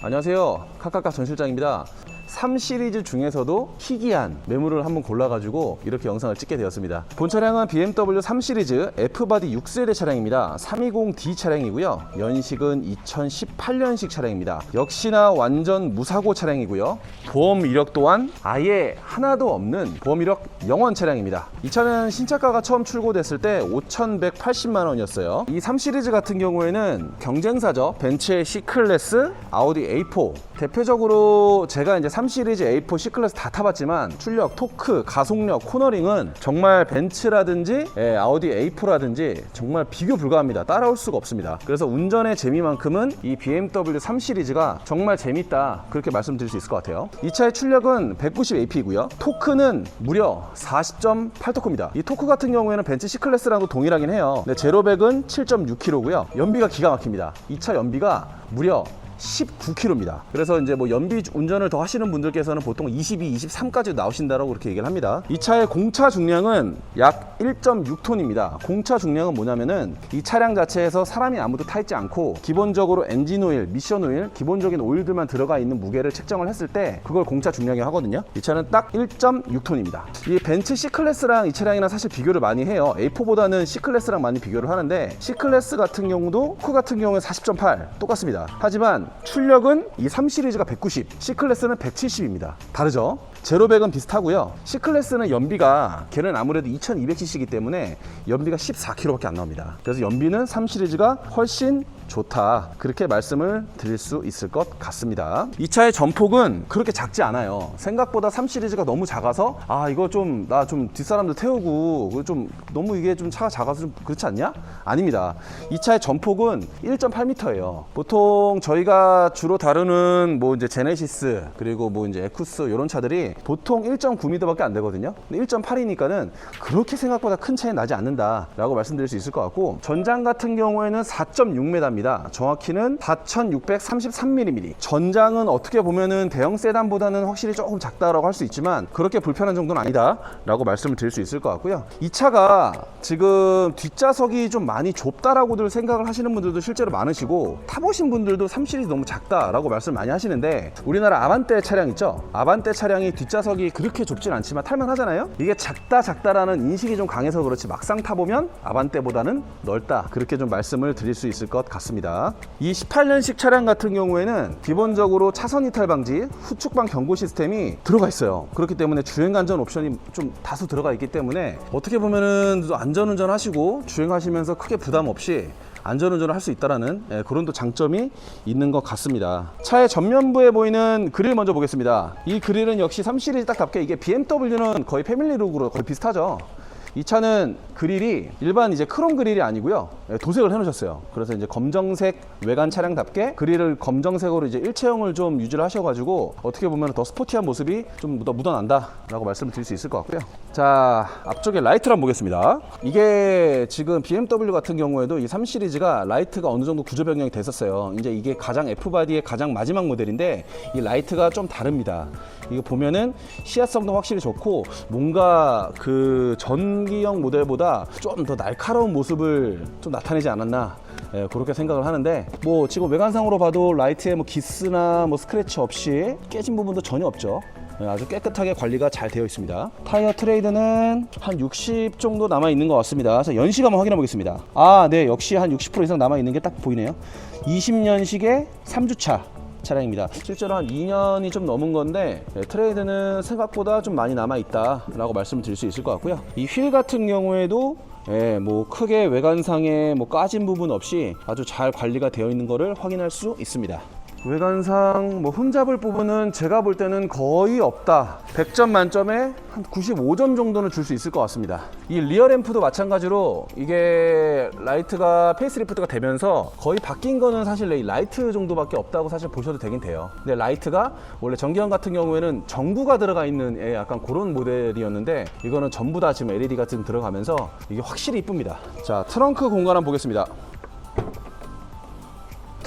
안녕하세요, 카카카 전실장입니다. 3 시리즈 중에서도 희귀한 매물을 한번 골라가지고 이렇게 영상을 찍게 되었습니다. 본 차량은 BMW 3 시리즈 F바디 6세대 차량입니다. 320D 차량이고요. 연식은 2018년식 차량입니다. 역시나 완전 무사고 차량이고요. 보험 이력 또한 아예 하나도 없는 보험 이력 0원 차량입니다. 이 차는 신차가가 처음 출고됐을 때 5,180만 원이었어요. 이 3 시리즈 같은 경우에는 경쟁사죠. 벤츠의 C클래스, 아우디 A4. 대표적으로 제가 이제 3 시리즈 A4 C클래스 다 타봤지만 출력, 토크, 가속력, 코너링은 정말 벤츠라든지 아우디 A4라든지 정말 비교 불가합니다. 따라올 수가 없습니다. 그래서 운전의 재미만큼은 이 BMW 3 시리즈가 정말 재밌다, 그렇게 말씀드릴 수 있을 것 같아요. 이 차의 출력은 190AP이고요. 토크는 무려 40.8토크입니다. 이 토크 같은 경우에는 벤츠 C클래스랑도 동일하긴 해요. 근데 제로백은 7.6kg고요. 연비가 기가 막힙니다. 이 차 연비가 무려 19km입니다. 그래서 이제 뭐 연비 운전을 더 하시는 분들께서는 보통 22, 23까지 나오신다고 그렇게 얘기를 합니다. 이 차의 공차 중량은 약 1.6톤입니다. 공차 중량은 뭐냐면은 이 차량 자체에서 사람이 아무도 타 있지 않고 기본적으로 엔진 오일, 미션 오일, 기본적인 오일들만 들어가 있는 무게를 책정을 했을 때 그걸 공차 중량이라고 하거든요. 이 차는 딱 1.6톤입니다. 이 벤츠 C클래스랑 이 차량이랑 사실 비교를 많이 해요. A4보다는 C클래스랑 많이 비교를 하는데 C클래스 같은 경우도 토크 같은 경우에 40.8 똑같습니다. 하지만 출력은 이 3 시리즈가 190, C클래스는 170입니다. 다르죠? 제로백은 비슷하고요. C클래스는 연비가 걔는 아무래도 2200cc이기 때문에 연비가 14km밖에 안 나옵니다. 그래서 연비는 3 시리즈가 훨씬 좋다, 그렇게 말씀을 드릴 수 있을 것 같습니다. 이 차의 전폭은 그렇게 작지 않아요. 생각보다 3 시리즈가 너무 작아서 이거 좀 나 좀 뒷사람들 태우고 좀 너무 이게 좀 차가 작아서 좀 그렇지 않냐? 아닙니다. 이 차의 전폭은 1.8m예요. 보통 저희가 주로 다루는 뭐 이제 제네시스 그리고 뭐 이제 에쿠스 이런 차들이 보통 1.9m밖에 안 되거든요. 근데 1.8이니까는 그렇게 생각보다 큰 차이 나지 않는다라고 말씀드릴 수 있을 것 같고, 전장 같은 경우에는 4.6m입니다. 정확히는 4,633mm. 전장은 어떻게 보면은 대형 세단보다는 확실히 조금 작다라고 할 수 있지만 그렇게 불편한 정도는 아니다라고 말씀을 드릴 수 있을 것 같고요. 이 차가 지금 뒷좌석이 좀 많이 좁다라고들 생각을 하시는 분들도 실제로 많으시고, 타보신 분들도 3 시리즈 너무 작다라고 말씀 많이 하시는데, 우리나라 아반떼 차량 있죠? 아반떼 차량이 뒷좌석이 그렇게 좁진 않지만 탈만하잖아요? 이게 작다라는 인식이 좀 강해서 그렇지 막상 타보면 아반떼보다는 넓다, 그렇게 좀 말씀을 드릴 수 있을 것 같습니다. 이 18년식 차량 같은 경우에는 기본적으로 차선 이탈 방지, 후측방 경고 시스템이 들어가 있어요. 그렇기 때문에 주행안전 옵션이 좀 다수 들어가 있기 때문에 어떻게 보면은 안전운전 하시고 주행하시면서 크게 부담 없이 안전운전을 할 수 있다는 그런 또 장점이 있는 것 같습니다. 차의 전면부에 보이는 그릴 먼저 보겠습니다. 이 그릴은 역시 3 시리즈 딱답게 이게 BMW는 거의 패밀리룩으로 거의 비슷하죠. 이 차는 그릴이 일반 이제 크롬 그릴이 아니고요, 도색을 해놓으셨어요. 그래서 이제 검정색 외관 차량답게 그릴을 검정색으로 이제 일체형을 좀 유지를 하셔가지고 어떻게 보면 더 스포티한 모습이 좀 묻어난다라고 말씀을 드릴 수 있을 것 같고요. 자, 앞쪽에 라이트를 한번 보겠습니다. 이게 지금 BMW 같은 경우에도 이 3 시리즈가 라이트가 어느 정도 구조 변경이 됐었어요. 이제 이게 가장 F바디의 가장 마지막 모델인데 이 라이트가 좀 다릅니다. 이거 보면은 시야성도 확실히 좋고 뭔가 그 전기형 모델보다 좀 더 날카로운 모습을 좀 나타내지 않았나, 그렇게 생각을 하는데, 뭐 지금 외관상으로 봐도 라이트에 뭐 기스나 뭐 스크래치 없이 깨진 부분도 전혀 없죠. 아주 깨끗하게 관리가 잘 되어 있습니다. 타이어 트레이드는 한 60 정도 남아 있는 것 같습니다. 그래서 연식 한번 확인해 보겠습니다. 네, 역시 한 60% 이상 남아 있는 게 딱 보이네요. 20년식의 3주차 차량입니다. 실제로 한 2년이 좀 넘은 건데 트레이드는 생각보다 좀 많이 남아 있다 라고 말씀을 드릴 수 있을 것 같고요. 이 휠 같은 경우에도 뭐 크게 외관상에 뭐 까진 부분 없이 아주 잘 관리가 되어 있는 것을 확인할 수 있습니다. 외관상 뭐 흠잡을 부분은 제가 볼 때는 거의 없다. 100점 만점에 한 95점 정도는 줄 수 있을 것 같습니다. 이 리어 램프도 마찬가지로 이게 라이트가 페이스리프트가 되면서 거의 바뀐 거는 사실 이 라이트 정도밖에 없다고 사실 보셔도 되긴 돼요. 근데 라이트가 원래 전기형 같은 경우에는 전구가 들어가 있는 약간 그런 모델이었는데 이거는 전부 다 지금 LED가 지금 들어가면서 이게 확실히 이쁩니다. 자, 트렁크 공간 한번 보겠습니다.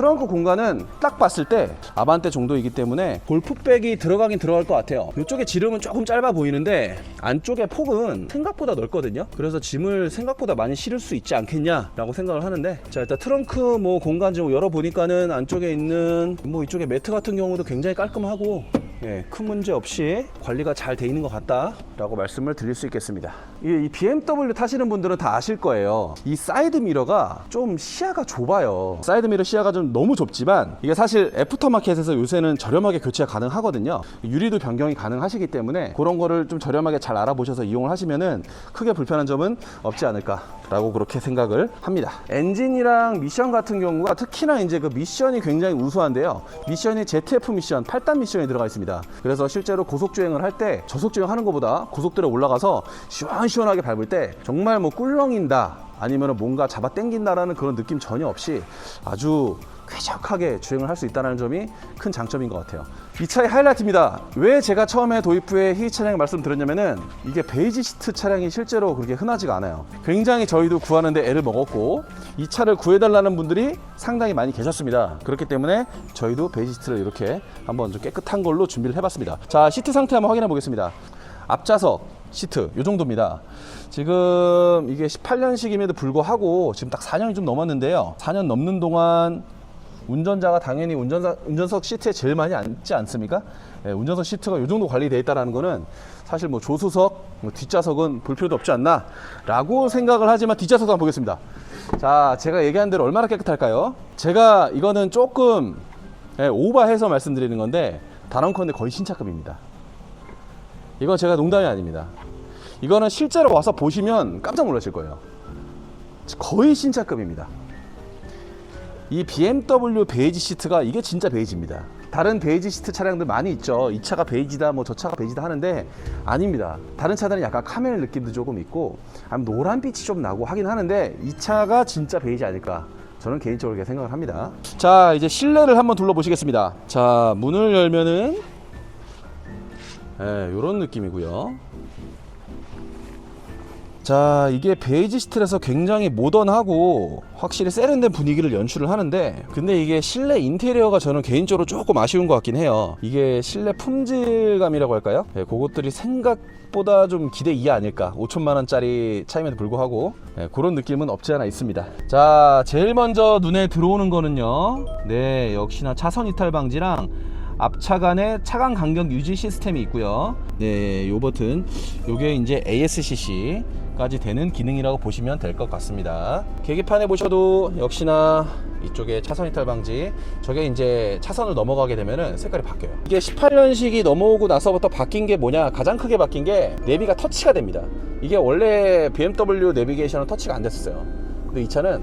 트렁크 공간은 딱 봤을 때 아반떼 정도이기 때문에 골프백이 들어가긴 들어갈 것 같아요. 이쪽에 지름은 조금 짧아 보이는데 안쪽에 폭은 생각보다 넓거든요. 그래서 짐을 생각보다 많이 실을 수 있지 않겠냐 라고 생각을 하는데, 자 일단 트렁크 뭐 공간 좀 열어보니까는 안쪽에 있는 뭐 이쪽에 매트 같은 경우도 굉장히 깔끔하고, 예, 큰 문제 없이 관리가 잘 돼 있는 것 같다 라고 말씀을 드릴 수 있겠습니다. 이 BMW 타시는 분들은 다 아실 거예요. 이 사이드 미러가 좀 시야가 좁아요. 사이드 미러 시야가 좀 너무 좁지만 이게 사실 애프터마켓에서 요새는 저렴하게 교체가 가능하거든요. 유리도 변경이 가능하시기 때문에 그런 거를 좀 저렴하게 잘 알아보셔서 이용을 하시면은 크게 불편한 점은 없지 않을까 라고 그렇게 생각을 합니다. 엔진이랑 미션 같은 경우가 특히나 이제 그 미션이 굉장히 우수한데요. 미션이 ZF 미션, 8단 미션이 들어가 있습니다. 그래서 실제로 고속주행을 할 때 저속주행 하는 것보다 고속도로에 올라가서 시원시원하게 밟을 때 정말 뭐 꿀렁인다 아니면 뭔가 잡아 당긴다라는 그런 느낌 전혀 없이 아주 쾌적하게 주행을 할 수 있다는 점이 큰 장점인 것 같아요. 이 차의 하이라이트입니다. 왜 제가 처음에 도입 후에 희귀 차량을 말씀드렸냐면은 이게 베이지 시트 차량이 실제로 그렇게 흔하지가 않아요. 굉장히 저희도 구하는데 애를 먹었고 이 차를 구해달라는 분들이 상당히 많이 계셨습니다. 그렇기 때문에 저희도 베이지 시트를 이렇게 한번 좀 깨끗한 걸로 준비를 해봤습니다. 자, 시트 상태 한번 확인해 보겠습니다. 앞좌석 시트 이 정도입니다. 지금 이게 18년식임에도 불구하고 지금 딱 4년이 좀 넘었는데요. 4년 넘는 동안 운전자가 당연히 운전석 시트에 제일 많이 앉지 않습니까? 예, 운전석 시트가 이 정도 관리되어 있다는 거는 사실 뭐 조수석, 뭐 뒷좌석은 볼 필요도 없지 않나 라고 생각을 하지만 뒷좌석도 한번 보겠습니다. 자, 제가 얘기한 대로 얼마나 깨끗할까요? 제가 이거는 조금 오버해서 말씀드리는 건데 단언컨대 거의 신차급입니다. 이건 제가 농담이 아닙니다. 이거는 실제로 와서 보시면 깜짝 놀라실 거예요. 거의 신차급입니다. 이 BMW 베이지 시트가 이게 진짜 베이지입니다. 다른 베이지 시트 차량들 많이 있죠. 이 차가 베이지다 뭐 저 차가 베이지다 하는데 아닙니다. 다른 차들은 약간 카멜 느낌도 조금 있고 아니면 노란빛이 좀 나고 하긴 하는데 이 차가 진짜 베이지 아닐까, 저는 개인적으로 그렇게 생각을 합니다. 자, 이제 실내를 한번 둘러보시겠습니다. 자, 문을 열면은 이런 느낌이고요. 자, 이게 베이지 시트라서 굉장히 모던하고 확실히 세련된 분위기를 연출을 하는데, 근데 이게 실내 인테리어가 저는 개인적으로 조금 아쉬운 것 같긴 해요. 이게 실내 품질감이라고 할까요? 그것들이 생각보다 좀 기대 이하 아닐까. 5천만 원짜리 차임에도 불구하고 그런 느낌은 없지 않아 있습니다. 자, 제일 먼저 눈에 들어오는 거는요, 네, 역시나 차선 이탈 방지랑 앞차 간의 차간 간격 유지 시스템이 있고요. 네, 요 버튼, 요게 이제 ASCC 까지 되는 기능이라고 보시면 될 것 같습니다. 계기판에 보셔도 역시나 이쪽에 차선 이탈 방지, 저게 이제 차선을 넘어가게 되면은 색깔이 바뀌어요. 이게 18년식이 넘어오고 나서부터 바뀐 게 뭐냐, 가장 크게 바뀐 게 내비가 터치가 됩니다. 이게 원래 BMW 내비게이션은 터치가 안 됐었어요. 근데 이 차는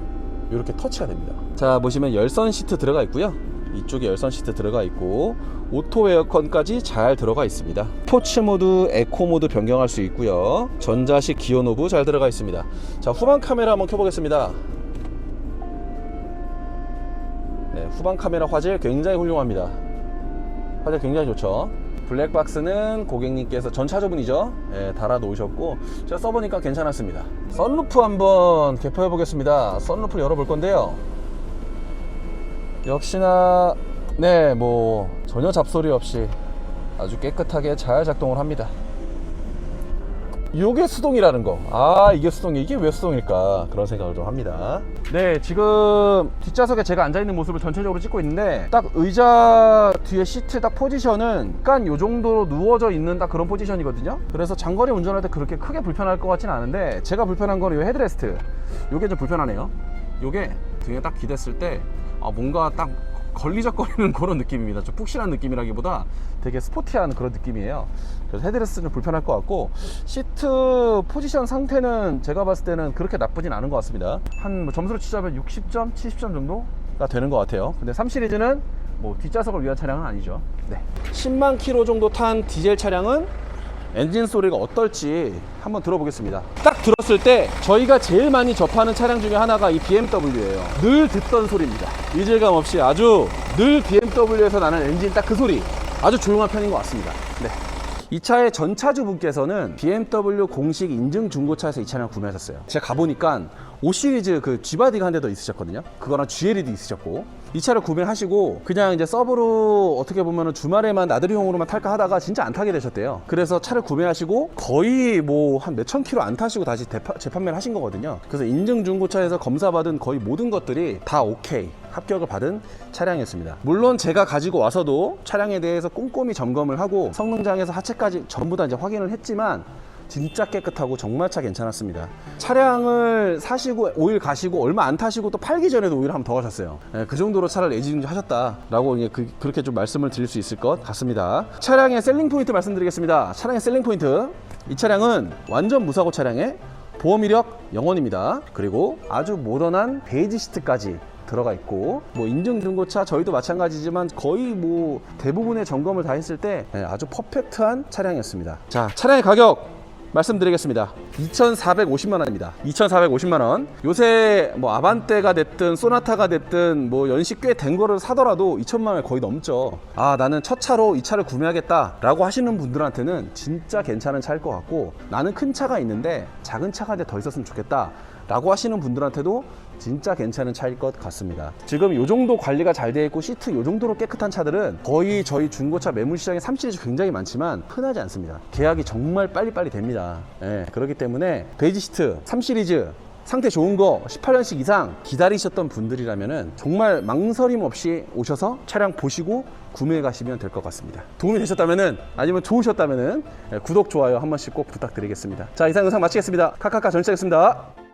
이렇게 터치가 됩니다. 자, 보시면 열선 시트 들어가 있고요. 이쪽에 열선 시트 들어가 있고 오토 에어컨까지 잘 들어가 있습니다. 스포츠 모드, 에코 모드 변경할 수 있고요. 전자식 기어 노브 잘 들어가 있습니다. 자, 후방 카메라 한번 켜보겠습니다. 네, 후방 카메라 화질 굉장히 훌륭합니다. 화질 굉장히 좋죠. 블랙박스는 고객님께서 전차저분이죠, 달아 놓으셨고 제가 써보니까 괜찮았습니다. 썬루프 한번 개포해 보겠습니다. 썬루프를 열어볼 건데요, 역시나 네, 뭐 전혀 잡소리 없이 아주 깨끗하게 잘 작동을 합니다. 이게 수동이라는 거, 이게 수동이, 이게 왜 수동일까 그런 생각을 좀 합니다. 네, 지금 뒷좌석에 제가 앉아있는 모습을 전체적으로 찍고 있는데 딱 의자 뒤에 시트 딱 포지션은 약간 요 정도로 누워져 있는 딱 그런 포지션이거든요. 그래서 장거리 운전할 때 그렇게 크게 불편할 것 같지는 않은데, 제가 불편한 거는 요 헤드레스트, 요게 좀 불편하네요. 요게 등에 딱 기댔을 때 뭔가 딱 걸리적거리는 그런 느낌입니다. 좀 푹신한 느낌이라기보다 되게 스포티한 그런 느낌이에요. 그래서 헤드레스트 좀 불편할 것 같고, 시트 포지션 상태는 제가 봤을 때는 그렇게 나쁘진 않은 것 같습니다. 한 점수로 치자면 60점, 70점 정도가 되는 것 같아요. 근데 3 시리즈는 뭐 뒷좌석을 위한 차량은 아니죠. 네. 10만 킬로 정도 탄 디젤 차량은 엔진 소리가 어떨지 한번 들어보겠습니다. 딱 들었을 때 저희가 제일 많이 접하는 차량 중에 하나가 이 BMW예요. 늘 듣던 소리입니다. 이질감 없이 아주 늘 BMW에서 나는 엔진 딱 그 소리, 아주 조용한 편인 것 같습니다. 네. 이 차의 전차주분께서는 BMW 공식 인증 중고차에서 이 차량을 구매하셨어요. 제가 가보니까 5 시리즈 그 G바디가 한 대 더 있으셨거든요. 그거랑 GLE도 있으셨고, 이 차를 구매하시고 그냥 이제 서브로 어떻게 보면 주말에만 나들이용으로만 탈까 하다가 진짜 안 타게 되셨대요. 그래서 차를 구매하시고 거의 뭐 한 몇천 킬로 안 타시고 다시 재판매를 하신 거거든요. 그래서 인증 중고차에서 검사받은 거의 모든 것들이 다 오케이 합격을 받은 차량이었습니다. 물론 제가 가지고 와서도 차량에 대해서 꼼꼼히 점검을 하고 성능장에서 하체까지 전부 다 이제 확인을 했지만 진짜 깨끗하고 정말 차 괜찮았습니다. 차량을 사시고 오일 가시고 얼마 안 타시고 또 팔기 전에도 오일 한번 더 가셨어요. 그 정도로 차를 애지중지하셨다라고 그렇게 좀 말씀을 드릴 수 있을 것 같습니다. 차량의 셀링 포인트 말씀드리겠습니다. 차량의 셀링 포인트, 이 차량은 완전 무사고 차량에 보험 이력 0원입니다. 그리고 아주 모던한 베이지 시트까지 들어가 있고, 뭐 인증 중고차 저희도 마찬가지지만 거의 뭐 대부분의 점검을 다 했을 때 아주 퍼펙트한 차량이었습니다. 자, 차량의 가격 말씀드리겠습니다. 2,450만 원입니다. 2,450만 원. 요새 뭐 아반떼가 됐든 소나타가 됐든 뭐 연식 꽤 된 거를 사더라도 2천만 원 거의 넘죠. 아, 나는 첫 차로 이 차를 구매하겠다 라고 하시는 분들한테는 진짜 괜찮은 차일 것 같고, 나는 큰 차가 있는데 작은 차가 더 있었으면 좋겠다 라고 하시는 분들한테도 진짜 괜찮은 차일 것 같습니다. 지금 요 정도 관리가 잘 되어 있고 시트 요 정도로 깨끗한 차들은 거의 저희 중고차 매물시장에 3시리즈 굉장히 많지만 흔하지 않습니다. 계약이 정말 빨리빨리 됩니다. 그렇기 때문에 베이지 시트 3시리즈 상태 좋은 거 18년식 이상 기다리셨던 분들이라면 정말 망설임 없이 오셔서 차량 보시고 구매해 가시면 될 것 같습니다. 도움이 되셨다면, 아니면 좋으셨다면 구독, 좋아요 한 번씩 꼭 부탁드리겠습니다. 자, 이상 영상 마치겠습니다. 카카카 전시장이었습니다.